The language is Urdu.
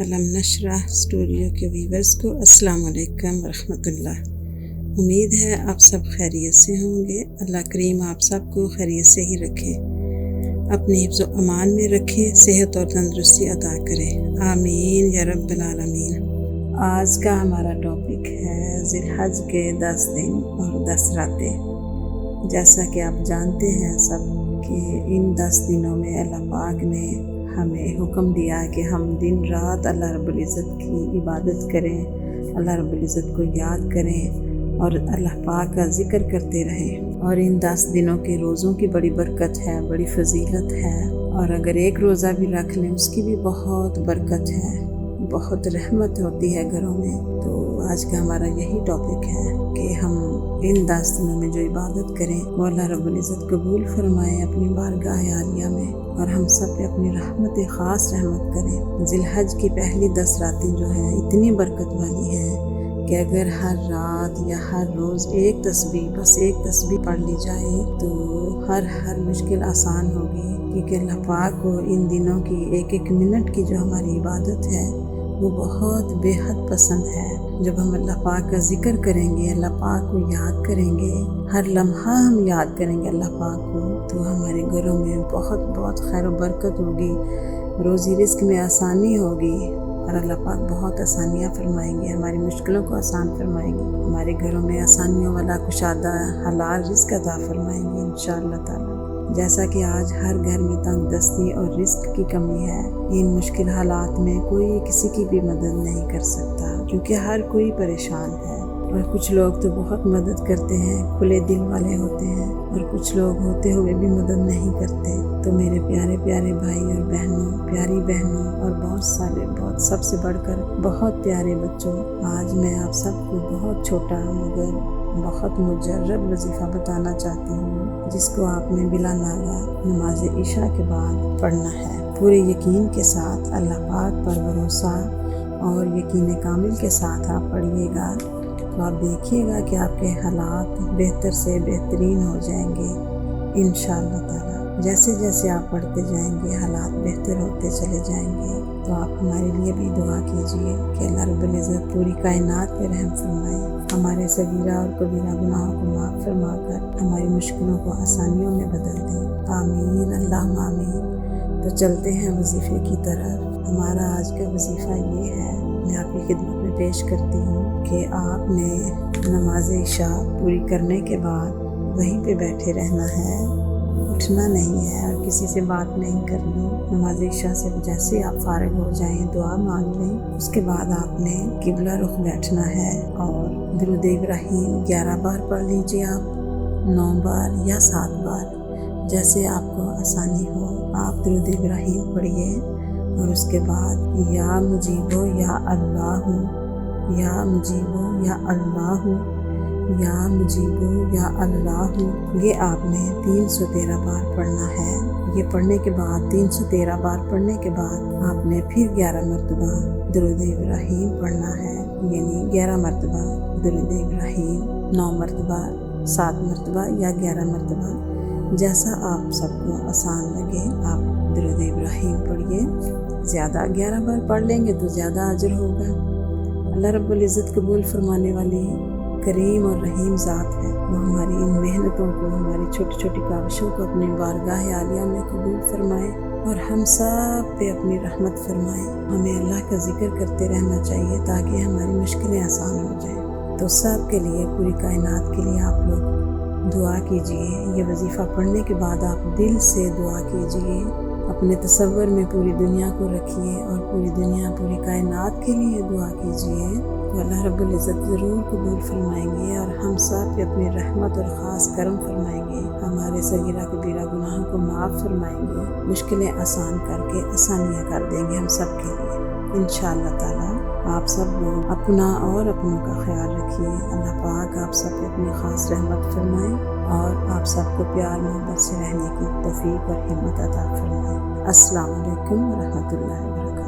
علم نشرح اسٹوڈیو کے ویورز کو السلام علیکم ورحمۃ اللہ۔ امید ہے آپ سب خیریت سے ہوں گے۔ اللہ کریم آپ سب کو خیریت سے ہی رکھے، اپنی حفظ و امان میں رکھے، صحت اور تندرستی عطا کرے، آمین یا رب العالمین۔ آج کا ہمارا ٹاپک ہے ذی الحج کے 10 دن اور 10 راتیں۔ جیسا کہ آپ جانتے ہیں سب کہ ان 10 دنوں میں اللہ پاک نے ہمیں حکم دیا کہ ہم دن رات اللہ رب العزت کی عبادت کریں، اللہ رب العزت کو یاد کریں اور اللہ پاک کا ذکر کرتے رہیں۔ اور ان 10 دنوں کے روزوں کی بڑی برکت ہے، بڑی فضیلت ہے، اور اگر ایک روزہ بھی رکھ لیں اس کی بھی بہت برکت ہے، بہت رحمت ہوتی ہے گھروں میں۔ تو آج کا ہمارا یہی ٹاپک ہے کہ ہم ان 10 دنوں میں جو عبادت کریں وہ اللہ رب العزت قبول فرمائے اپنی بارگاہ عالیہ میں، اور ہم سب پہ اپنی خاص رحمت کریں۔ ذی الحج کی پہلی 10 راتیں جو ہیں اتنی برکت والی ہیں کہ اگر ہر رات یا ہر روز ایک تسبیح، بس ایک تسبیح پڑھ لی جائے تو ہر مشکل آسان ہوگی، کیونکہ اللہ پاک کو ان دنوں کی ایک منٹ کی جو ہماری عبادت ہے وہ بہت بے حد پسند ہے۔ جب ہم اللہ پاک کا ذکر کریں گے، اللہ پاک کو یاد کریں گے، ہر لمحہ ہم یاد کریں گے اللہ پاک کو، تو ہمارے گھروں میں بہت خیر و برکت ہوگی، روزی رزق میں آسانی ہوگی، اور اللہ پاک بہت آسانیاں فرمائیں گے، ہماری مشکلوں کو آسان فرمائیں گے، ہمارے گھروں میں آسانیوں والا کشادہ حلال رزق عطا فرمائیں گے انشاءاللہ تعالی۔ جیسا کہ آج ہر گھر میں تنگ دستی اور رزق کی کمی ہے، ان مشکل حالات میں کوئی کسی کی بھی مدد نہیں کر سکتا، کیونکہ ہر کوئی پریشان ہے، اور کچھ لوگ تو بہت مدد کرتے ہیں، کھلے دل والے ہوتے ہیں، اور کچھ لوگ ہوتے ہوئے بھی مدد نہیں کرتے۔ تو میرے پیارے پیارے بھائی اور بہنوں، پیاری بہنوں، اور بہت سب سے بڑھ کر بہت پیارے بچوں، آج میں آپ سب کو بہت چھوٹا مگر بہت مجرب وظیفہ بتانا چاہتی ہوں، جس کو آپ نے بلا ناغہ نماز عشاء کے بعد پڑھنا ہے۔ پورے یقین کے ساتھ اللہ پاک پر بھروسہ اور یقین کامل کے ساتھ آپ پڑھیے گا تو آپ دیکھیے گا کہ آپ کے حالات بہتر سے بہترین ہو جائیں گے انشاءاللہ تعالی۔ جیسے جیسے آپ پڑھتے جائیں گے حالات بہتر ہوتے چلے جائیں گے۔ تو آپ ہمارے لیے بھی دعا کیجیے کہ اللہ رب العزت پوری کائنات پہ رحم فرمائے، ہمارے صغیرہ اور کبیرہ گناہوں کو معاف فرما کر ہماری مشکلوں کو آسانیوں میں بدل دیں، آمین اللہم آمین۔ تو چلتے ہیں وظیفے کی طرف۔ ہمارا آج کا وظیفہ یہ ہے، میں آپ کی خدمت میں پیش کرتی ہوں کہ آپ نے نماز عشاء پوری کرنے کے بعد وہیں پہ بیٹھے رہنا ہے، اٹھنا نہیں ہے اور کسی سے بات نہیں کرنی۔ نماز عشاء سے جیسے آپ فارغ ہو جائیں دعا مانگ لیں، اس کے بعد آپ نے قبلہ رخ بیٹھنا ہے، اور درود ابراہیم 11 بار پڑھ لیجیے، آپ 9 بار یا 7 بار، جیسے آپ کو آسانی ہو آپ درود ابراہیم پڑھیے، اور اس کے بعد یا مجیبو یا اللہ، یا مجیبو یا اللہ، یا مجیبو یا اللہ، یہ آپ نے 313 بار پڑھنا ہے۔ یہ پڑھنے کے بعد 313 بار پڑھنے کے بعد آپ نے پھر 11 مرتبہ درود ابراہیم پڑھنا ہے، یعنی 11 مرتبہ درود ابراہیم، 9 مرتبہ، 7 مرتبہ یا 11 مرتبہ، جیسا آپ سب کو آسان لگے آپ درود ابراہیم پڑھیے۔ زیادہ 11 بار پڑھ لیں گے تو زیادہ اجر ہوگا۔ اللہ رب العزت قبول فرمانے والی کریم اور رحیم ذات ہے، وہ ہماری ان محنتوں کو، ہماری چھوٹی چھوٹی کاوشوں کو اپنی بارگاہ عالیہ میں قبول فرمائے، اور ہم سب پہ اپنی رحمت فرمائے۔ ہمیں اللہ کا ذکر کرتے رہنا چاہیے تاکہ ہماری مشکلیں آسان ہو جائیں۔ تو سب کے لیے، پوری کائنات کے لیے آپ لوگ دعا کیجیے۔ یہ وظیفہ پڑھنے کے بعد آپ دل سے دعا کیجیے، اپنے تصور میں پوری دنیا کو رکھیے، اور پوری دنیا، پوری کائنات کے لیے دعا کیجیے، تو اللہ رب العزت ضرور قبول فرمائیں گے، اور ہم سب پہ اپنی رحمت اور خاص کرم فرمائیں گے، ہمارے صغیرہ کبیرہ گناہوں کو معاف فرمائیں گے، مشکلیں آسان کر کے آسانیاں کر دیں گے ہم سب کے لیے انشاءاللہ تعالی۔ آپ سب لوگ اپنا اور اپنوں کا خیال رکھیے، اللہ پاک آپ سب پہ اپنی خاص رحمت فرمائیں، اور آپ سب کو پیار محبت سے رہنے کی توفیق اور ہمت عطا فرمائیں۔ السلام علیکم ورحمۃ اللہ وبرکاتہ۔